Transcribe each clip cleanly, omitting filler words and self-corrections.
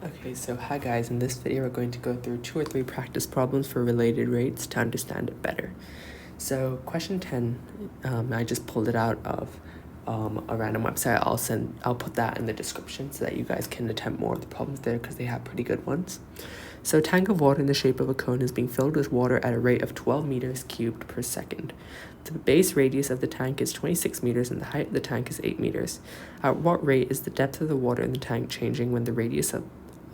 Okay, so hi guys, in this video we're going to go through 2 or 3 practice problems for related rates to understand it better. So question 10, I just pulled it out of a random website. I'll put that in the description so that you guys can attempt more of the problems there because they have pretty good ones. So a tank of water in the shape of a cone is being filled with water at a rate of 12 meters cubed per second. The base radius of the tank is 26 meters and the height of the tank is 8 meters. At what rate is the depth of the water in the tank changing when the radius of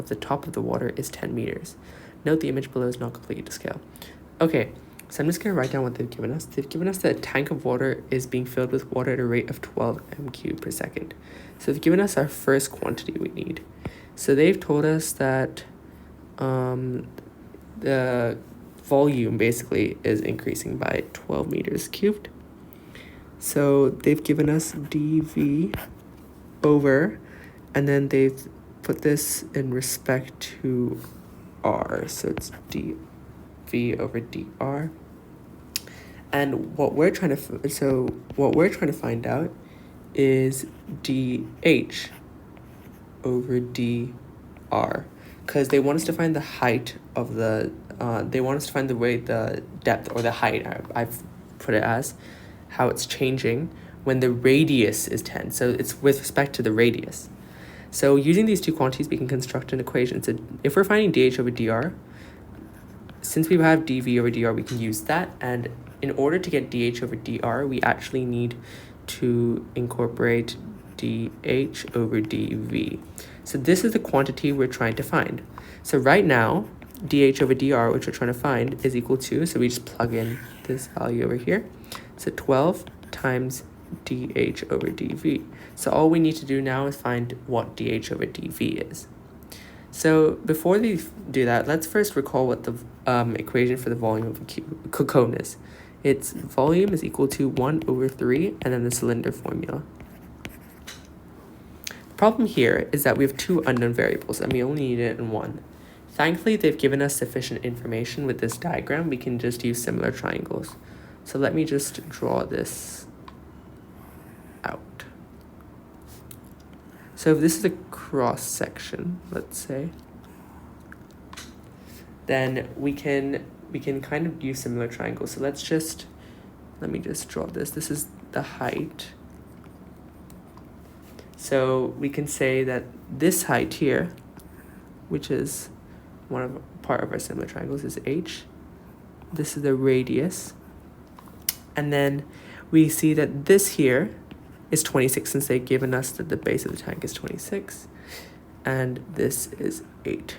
the top of the water is 10 meters? Note the image below is not completely to scale. Okay, so I'm just going to write down what they've given us. They've given us that a tank of water is being filled with water at a rate of 12 m cubed per second. So they've given us our first quantity we need. So they've told us that the volume basically is increasing by 12 meters cubed. So they've given us dV over, and then they've put this in respect to r, so it's dV over dr. And what we're trying to find out is dH over dr, because they want us to find the height of the they want us to find the depth or the height, I've put it as how it's changing when the radius is 10. So it's with respect to the radius. So using these two quantities, we can construct an equation. So if we're finding dH over dr, since we have dV over dr, we can use that. And in order to get dH over dr, we actually need to incorporate dH over dV. So this is the quantity we're trying to find. So right now, dH over dr, which we're trying to find, is equal to, so we just plug in this value over here. So 12 times dH over dV. So all we need to do now is find what dH over dV is. So before we do that, let's first recall what the equation for the volume of a cone is. Its volume is equal to 1 over 3 and then the cylinder formula. The problem here is that we have 2 unknown variables and we only need it in 1. Thankfully, they've given us sufficient information with this diagram. We can just use similar triangles. So let me just draw this out. So if this is a cross section, let's say, then we can kind of use similar triangles. So let me just draw this. This is the height. So we can say that this height here, which is part of our similar triangles, is h. This is the radius. And then we see that this here is 26, since they've given us that the base of the tank is 26, and this is 8.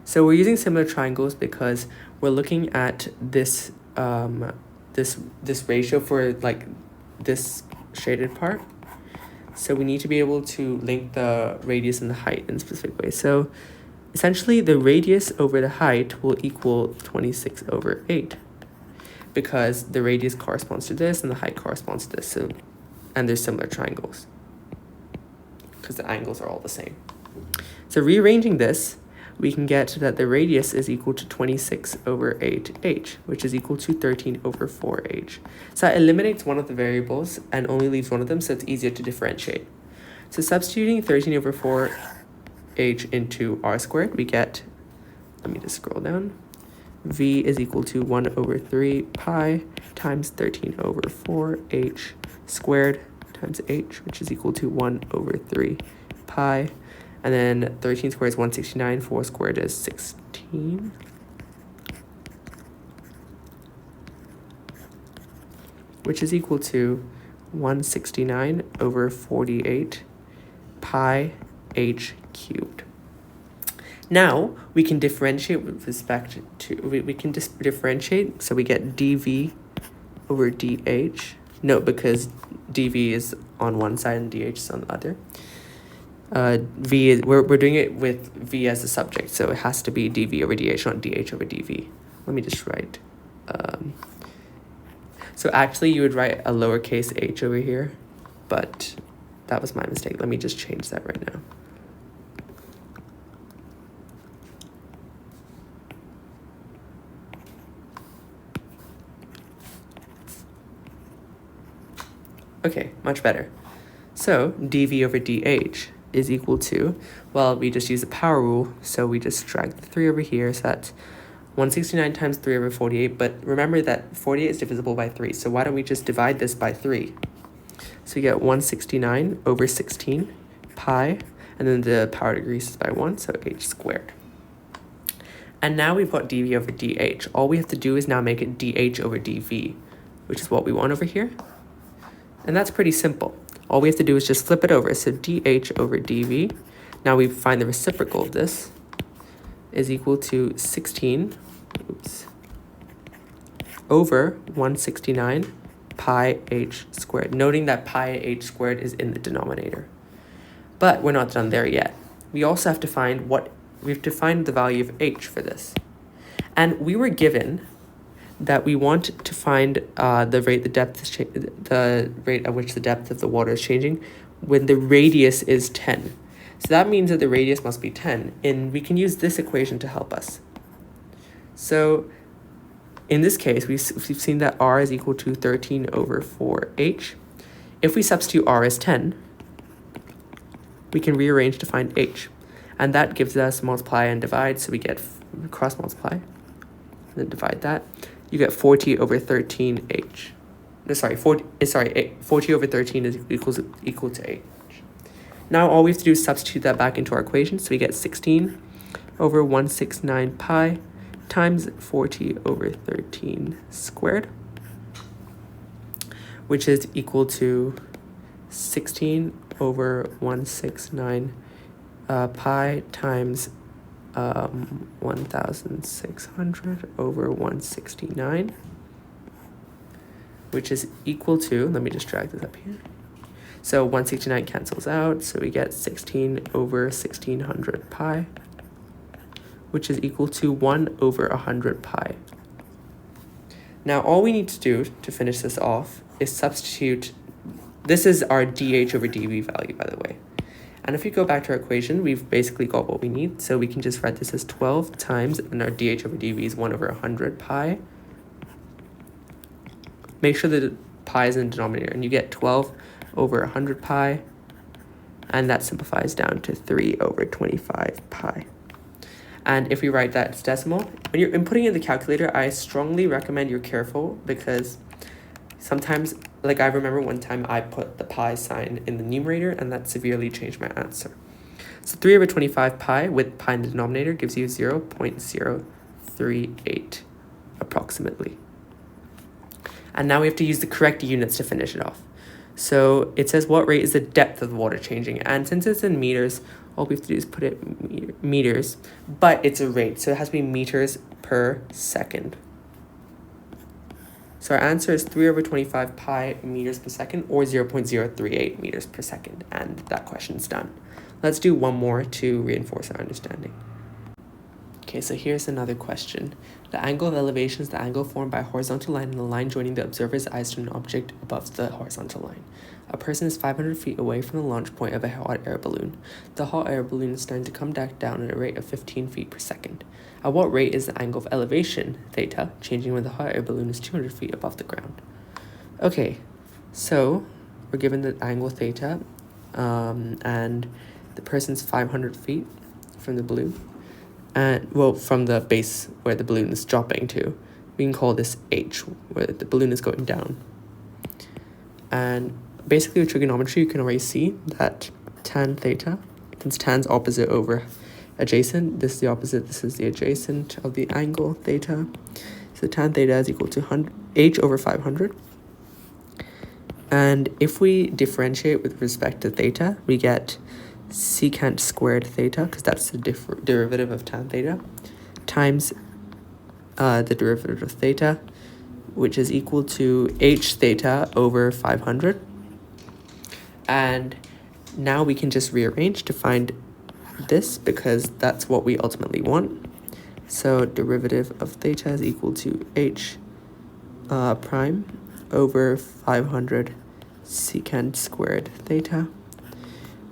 So we're using similar triangles because we're looking at this this ratio for like this shaded part. So we need to be able to link the radius and the height in a specific way. So essentially the radius over the height will equal 26 over 8, because the radius corresponds to this and the height corresponds to this. So, and there's similar triangles because the angles are all the same. So rearranging this, we can get that the radius is equal to 26 over 8h, which is equal to 13 over 4h. So that eliminates one of the variables and only leaves one of them, so it's easier to differentiate. So substituting 13 over 4h into r squared, we get, let me just scroll down, v is equal to 1 over 3 pi times 13 over 4h squared times h, which is equal to 1 over 3 pi. And then 13 squared is 169, 4 squared is 16. Which is equal to 169 over 48 pi h cubed. Now we can differentiate with respect to, we can just differentiate, so we get dV over dH. No, because dV is on one side and dH is on the other. V is, we're doing it with V as the subject, so it has to be dV over dH, not dH over dV. Let me just write. So actually you would write a lowercase h over here, but that was my mistake. Let me just change that right now. Okay, much better. So dV over dH is equal to, well, we just use the power rule, so we just drag the 3 over here, so that's 169 times 3 over 48, but remember that 48 is divisible by 3, so why don't we just divide this by 3? So you get 169 over 16 pi, and then the power decreases by 1, so h squared. And now we've got dv over dh. All we have to do is now make it dh over dv, which is what we want over here. And that's pretty simple. All we have to do is just flip it over. So dh over dv, now we find the reciprocal of this, is equal to 16 over 169 pi h squared, noting that pi h squared is in the denominator. But we're not done there yet. We also have to find the value of h for this. And we were given that we want to find the rate at which the depth of the water is changing when the radius is 10. So that means that the radius must be 10, and we can use this equation to help us. So in this case, we've seen that r is equal to 13 over 4h. If we substitute r as 10, we can rearrange to find h. And that gives us multiply and divide, so we get cross multiply, and then divide that. You get 40 over 13h. No, sorry, 40 over 13 is equal to h. Now all we have to do is substitute that back into our equation, so we get 16 over 169 pi times 40 over 13 squared, which is equal to 16 over 169 pi times 1,600 over 169, which is equal to, let me just drag this up here. So 169 cancels out, so we get 16 over 1,600 pi, which is equal to 1 over 100 pi. Now all we need to do to finish this off is substitute, this is our dh over dv value, by the way. And if we go back to our equation, we've basically got what we need. So we can just write this as 12 times, and our dh over dv is 1 over 100 pi. Make sure that pi is in the denominator, and you get 12 over 100 pi, and that simplifies down to 3 over 25 pi. And if we write that as decimal, when you're inputting in the calculator, I strongly recommend you're careful, because sometimes, like I remember one time I put the pi sign in the numerator, and that severely changed my answer. So 3 over 25 pi with pi in the denominator gives you 0.038 approximately. And now we have to use the correct units to finish it off. So it says what rate is the depth of the water changing, and since it's in meters, all we have to do is put it meters, but it's a rate, so it has to be meters per second. So our answer is 3 over 25 pi meters per second, or 0.038 meters per second, and that question's done. Let's do one more to reinforce our understanding. Okay, so here's another question. The angle of elevation is the angle formed by a horizontal line and the line joining the observer's eyes to an object above the horizontal line. A person is 500 feet away from the launch point of a hot air balloon. The hot air balloon is starting to come back down at a rate of 15 feet per second. At what rate is the angle of elevation, theta, changing when the hot air balloon is 200 feet above the ground? Okay, so we're given the angle theta, and the person's 500 feet from the balloon. And, well, from the base where the balloon is dropping to. We can call this h, where the balloon is going down. And basically with trigonometry, you can already see that tan theta, since tan's opposite over adjacent, this is the opposite, this is the adjacent of the angle theta. So tan theta is equal to h over 500. And if we differentiate with respect to theta, we get secant squared theta, because that's the derivative of tan theta, times the derivative of theta, which is equal to h theta over 500. And now we can just rearrange to find this, because that's what we ultimately want. So derivative of theta is equal to h prime over 500 secant squared theta,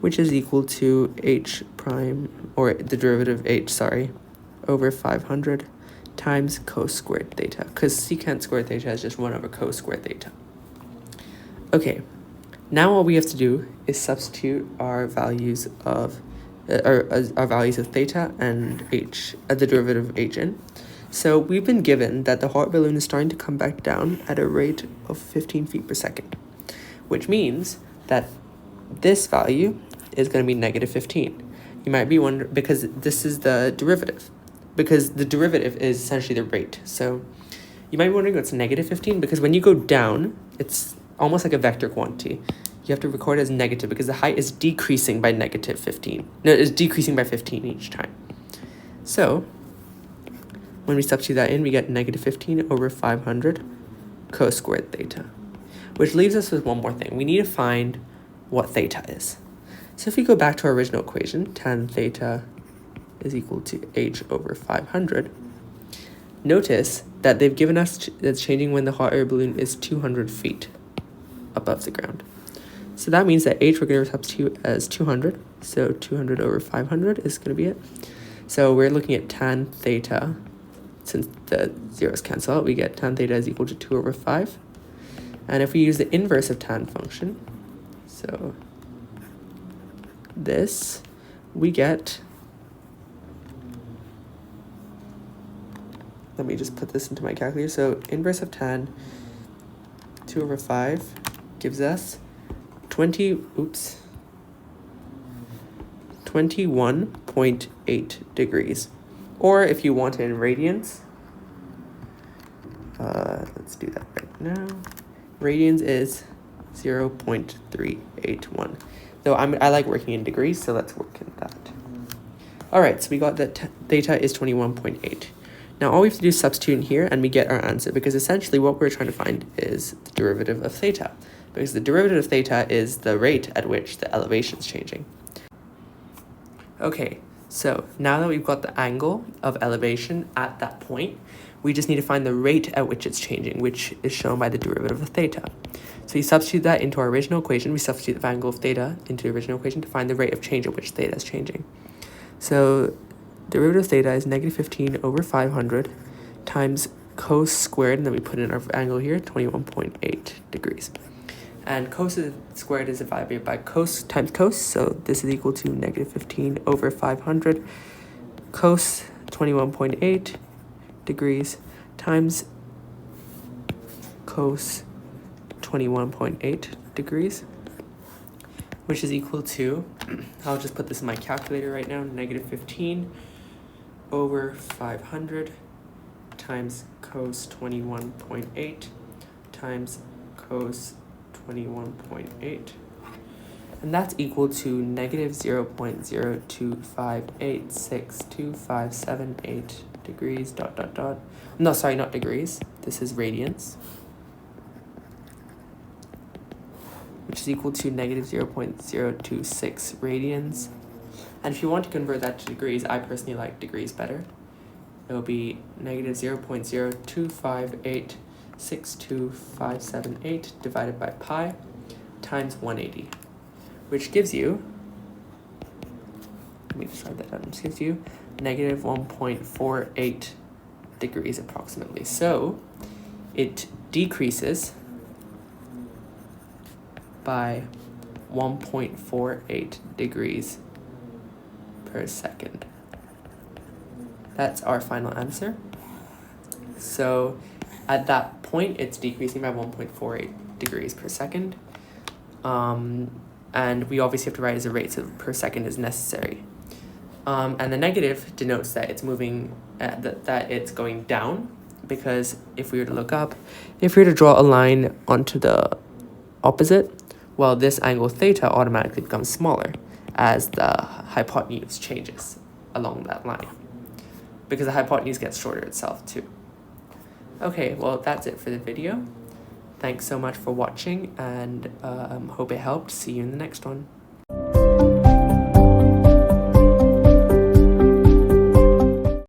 which is equal to h prime, or the derivative of h, over 500 times cos squared theta, because secant squared theta is just 1 over cos squared theta. Okay, Now all we have to do is substitute our values of our values of theta and h, the derivative of h in. So we've been given that the hot balloon is starting to come back down at a rate of 15 feet per second, which means that this value is going to be negative 15. You might be wondering, because this is the derivative, because the derivative is essentially the rate. So you might be wondering what's negative 15, because when you go down, it's almost like a vector quantity. You have to record it as negative because the height is decreasing by negative 15. No, it's decreasing by 15 each time. So when we substitute that in, we get negative 15 over 500 cos squared theta, which leaves us with one more thing. We need to find what theta is. So if we go back to our original equation, tan theta is equal to h over 500, notice that they've given us that's changing when the hot air balloon is 200 feet above the ground. So that means that h we're going to substitute as 200. So 200 over 500 is going to be it. So we're looking at tan theta. Since the zeros cancel out, we get tan theta is equal to 2 over 5. And if we use the inverse of tan function, so this, we get, let me just put this into my calculator. So inverse of tan, 2 over 5 gives us 21.8 degrees. Or if you want it in radians, let's do that right now. Radians is 0.381. Though I like working in degrees, so let's work in that. All right, so we got that theta is 21.8. Now all we have to do is substitute in here and we get our answer, because essentially what we're trying to find is the derivative of theta, because the derivative of theta is the rate at which the elevation is changing. Okay, so now that we've got the angle of elevation at that point, we just need to find the rate at which it's changing, which is shown by the derivative of theta. So you substitute that into our original equation. We substitute the angle of theta into the original equation to find the rate of change at which theta is changing. So derivative of theta is negative 15 over 500 times cos squared, and then we put in our angle here, 21.8 degrees. And cos squared is divided by cos times cos, so this is equal to negative 15 over 500 cos 21.8 degrees times cos 21.8 degrees, which is equal to, I'll just put this in my calculator right now, negative 15 over 500 times cos 21.8 times cos 21.8, and that's equal to negative 0.025862578 degrees no, sorry, not degrees, this is radians, which is equal to negative 0.026 radians. And if you want to convert that to degrees, I personally like degrees better. It will be negative 0.025862578 divided by pi times 180, which gives you, let me just write that down, which gives you negative 1.48 degrees approximately. So it decreases by 1.48 degrees per second. That's our final answer. So at that point, it's decreasing by 1.48 degrees per second. And we obviously have to write as a rate, so per second is necessary. And the negative denotes that it's moving, that it's going down, because if we were to look up, if we were to draw a line onto the opposite, well, this angle theta automatically becomes smaller as the hypotenuse changes along that line, because the hypotenuse gets shorter itself too. Okay, well, that's it for the video. Thanks so much for watching, and hope it helped. See you in the next one.